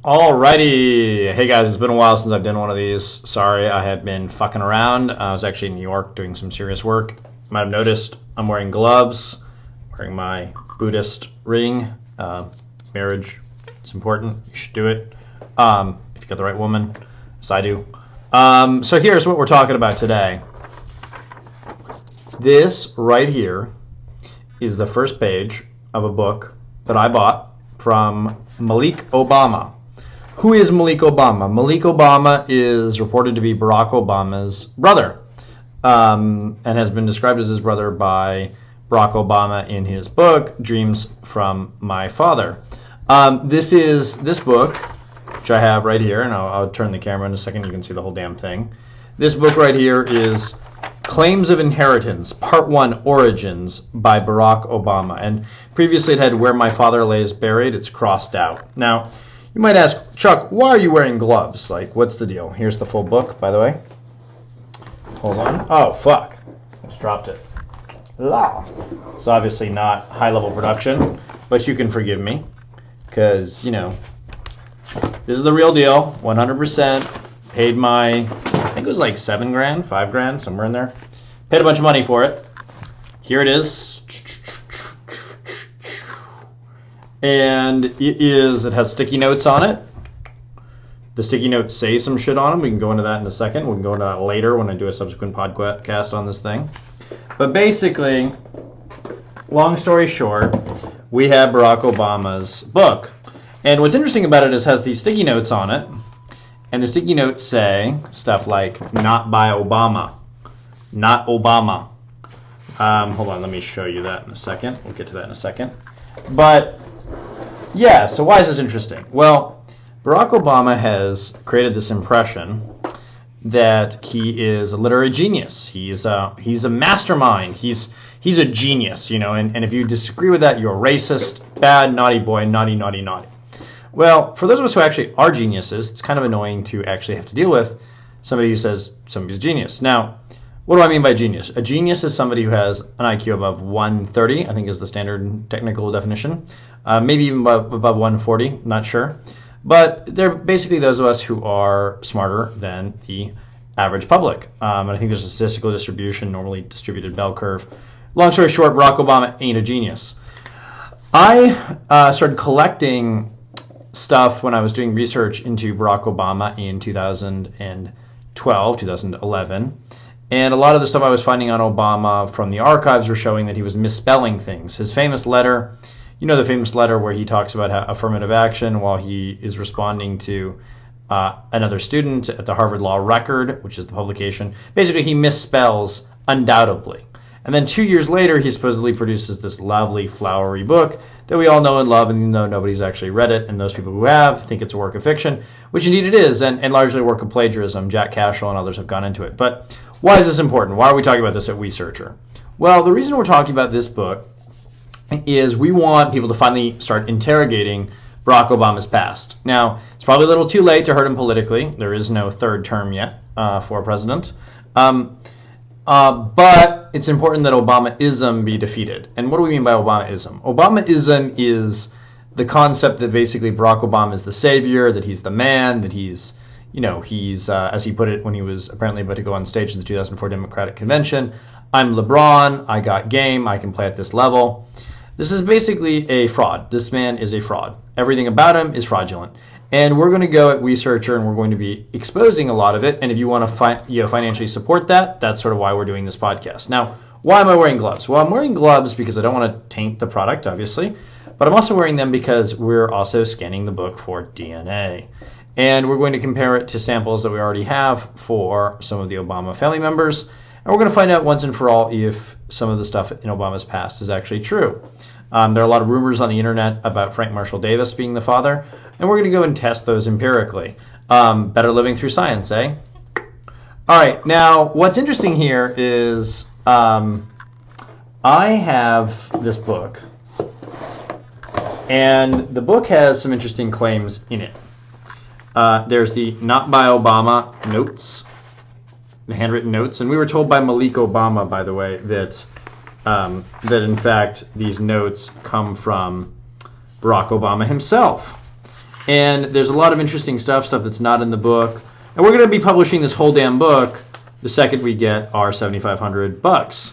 Alrighty, hey guys, it's been a while since I've done one of these. Sorry, I have been fucking around. I was actually in New York doing some serious work. You might have noticed I'm wearing gloves, wearing my Buddhist ring. Marriage, it's important. You should do it if you got the right woman, as I do. So here's what we're talking about today. This right here is the first page of a book that I bought from Malik Obama. Who is Malik Obama? Malik Obama is reported to be Barack Obama's brother, and has been described as his brother by Barack Obama in his book, Dreams from My Father. This book, which I have right here, and I'll turn the camera in a second, you can see the whole damn thing. This book right here is Claims of Inheritance, Part 1, Origins, by Barack Obama. And previously it had Where My Father Lays Buried. It's crossed out. Now, you might ask, Chuck, why are you wearing gloves? Like, what's the deal? Here's the full book, by the way. Hold on. Oh, fuck. Just dropped it. La. It's obviously not high-level production, but you can forgive me because, you know, this is the real deal, 100%. Paid my, I think it was like 7 grand, 5 grand, somewhere in there. Paid a bunch of money for it. Here it is. And it has sticky notes on it. The sticky notes say some shit on them. We can go into that in a second. We can go into that later when I do a subsequent podcast on this thing. But basically, long story short, we have Barack Obama's book. And what's interesting about it is it has these sticky notes on it. And the sticky notes say stuff like, not by Obama, not Obama. Hold on, let me show you that in a second. We'll get to that in a second. But, yeah, so why is this interesting? Well, Barack Obama has created this impression that he is a literary genius. He's a mastermind. He's a genius, you know, and if you disagree with that, you're a racist, bad, naughty boy, naughty, naughty, naughty. Well, for those of us who actually are geniuses, it's kind of annoying to actually have to deal with somebody who says somebody's a genius. Now, what do I mean by genius? A genius is somebody who has an IQ above 130, I think is the standard technical definition. Maybe even above 140, not sure. But they're basically those of us who are smarter than the average public. And I think there's a statistical distribution, normally distributed bell curve. Long story short, Barack Obama ain't a genius. I started collecting stuff when I was doing research into Barack Obama in 2012, 2011. And a lot of the stuff I was finding on Obama from the archives were showing that he was misspelling things. His famous letter, you know, the famous letter where he talks about affirmative action while he is responding to another student at the Harvard Law Record, which is the publication. Basically, he misspells undoubtedly. And then 2 years later, he supposedly produces this lovely, flowery book that we all know and love, and even though nobody's actually read it, and those people who have think it's a work of fiction, which indeed it is, and largely a work of plagiarism. Jack Cashel and others have gone into it. But why is this important? Why are we talking about this at WeSearchr? Well, the reason we're talking about this book is we want people to finally start interrogating Barack Obama's past. Now, it's probably a little too late to hurt him politically. There is no third term yet for president. But it's important that Obamaism be defeated. And what do we mean by Obamaism? Obamaism is the concept that basically Barack Obama is the savior, that he's the man, that he's, you know, he's, as he put it when he was apparently about to go on stage in the 2004 Democratic Convention, I'm LeBron, I got game, I can play at this level. This is basically a fraud. This man is a fraud. Everything about him is fraudulent. And we're going to go at WeSearchr and we're going to be exposing a lot of it. And if you want to financially support that, that's sort of why we're doing this podcast. Now, why am I wearing gloves? Well, I'm wearing gloves because I don't want to taint the product, obviously. But I'm also wearing them because we're also scanning the book for DNA. And we're going to compare it to samples that we already have for some of the Obama family members. And we're going to find out once and for all if some of the stuff in Obama's past is actually true. There are a lot of rumors on the internet about Frank Marshall Davis being the father, and we're going to go and test those empirically. Better living through science, eh? All right, now what's interesting here is I have this book, and the book has some interesting claims in it. There's the Not by Obama notes, the handwritten notes, and we were told by Malik Obama, by the way, that in fact these notes come from Barack Obama himself. And there's a lot of interesting stuff that's not in the book. And we're going to be publishing this whole damn book the second we get our $7,500.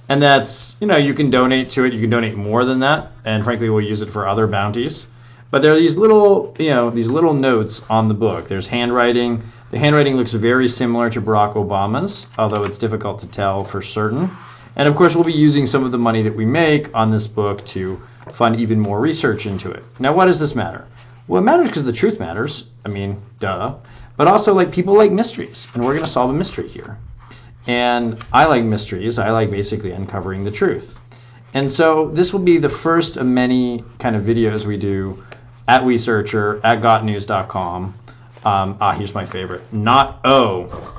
And that's, you can donate to it. You can donate more than that. And frankly, we'll use it for other bounties. But there are these little, these little notes on the book. There's handwriting. The handwriting looks very similar to Barack Obama's, although it's difficult to tell for certain. And of course, we'll be using some of the money that we make on this book to fund even more research into it. Now, why does this matter? Well, it matters because the truth matters. I mean, duh. But also, like, people like mysteries, and we're going to solve a mystery here. And I like mysteries. I like basically uncovering the truth. And so this will be the first of many kind of videos we do at WeSearchr, at gotnews.com. Here's my favorite. Not O.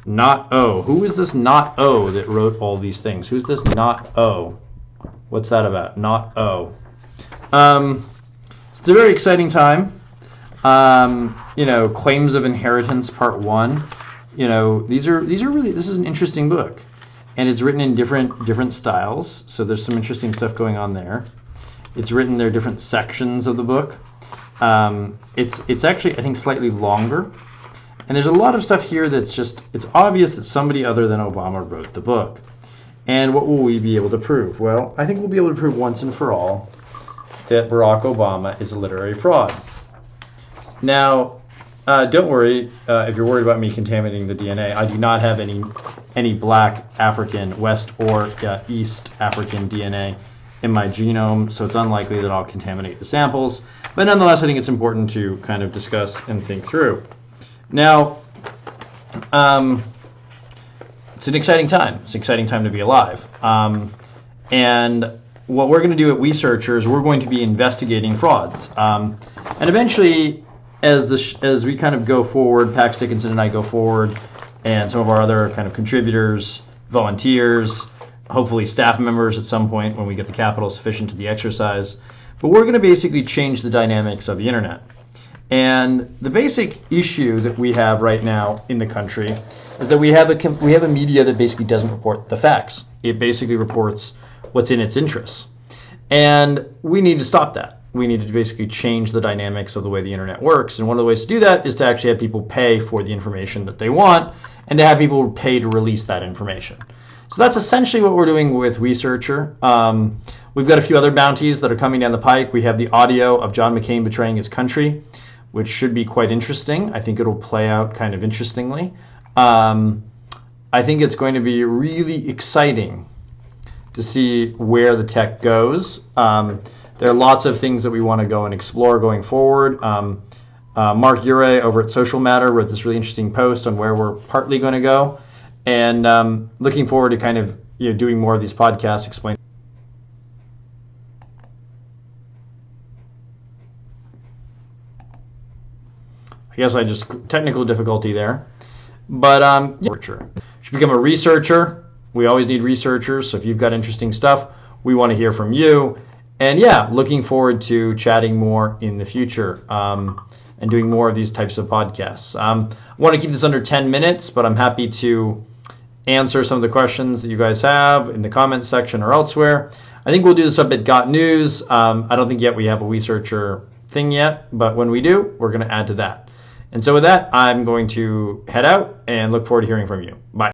Not O. Who is this Not O that wrote all these things? Who's this Not O? What's that about? Not O. It's a very exciting time. Claims of Inheritance Part 1. These are really, this is an interesting book. And it's written in different styles. So there's some interesting stuff going on there. It's written, there are different sections of the book. It's actually, I think, slightly longer. And there's a lot of stuff here that's just, it's obvious that somebody other than Obama wrote the book. And what will we be able to prove? Well, I think we'll be able to prove once and for all that Barack Obama is a literary fraud. Now, don't worry if you're worried about me contaminating the DNA. I do not have any black African, West or East African DNA in my genome, so it's unlikely that I'll contaminate the samples. But nonetheless, I think it's important to kind of discuss and think through. Now, it's an exciting time. It's an exciting time to be alive. And what we're going to do at WeSearchr is we're going to be investigating frauds. And eventually, as we kind of go forward, Pax Dickinson and I go forward, and some of our other kind of contributors, volunteers, hopefully staff members at some point when we get the capital sufficient to the exercise. But we're going to basically change the dynamics of the internet. And the basic issue that we have right now in the country is that we have a media that basically doesn't report the facts. It basically reports what's in its interests. And we need to stop that. We need to basically change the dynamics of the way the internet works. And one of the ways to do that is to actually have people pay for the information that they want and to have people pay to release that information. So that's essentially what we're doing with WeSearchr. We've got a few other bounties that are coming down the pike. We have the audio of John McCain betraying his country, which should be quite interesting. I think it'll play out kind of interestingly. I think it's going to be really exciting to see where the tech goes. There are lots of things that we want to go and explore going forward. Mark Urey over at Social Matter wrote this really interesting post on where we're partly going to go. And looking forward to kind of doing more of these podcasts, explaining. I guess I just technical difficulty there, but researcher. You should become a researcher. We always need researchers. So if you've got interesting stuff, we want to hear from you. And yeah, looking forward to chatting more in the future and doing more of these types of podcasts. I want to keep this under 10 minutes, but I'm happy to answer some of the questions that you guys have in the comments section or elsewhere. I think we'll do this up at Got News. I don't think yet we have a WeSearchr thing yet, but when we do, we're going to add to that. And so with that, I'm going to head out and look forward to hearing from you. Bye.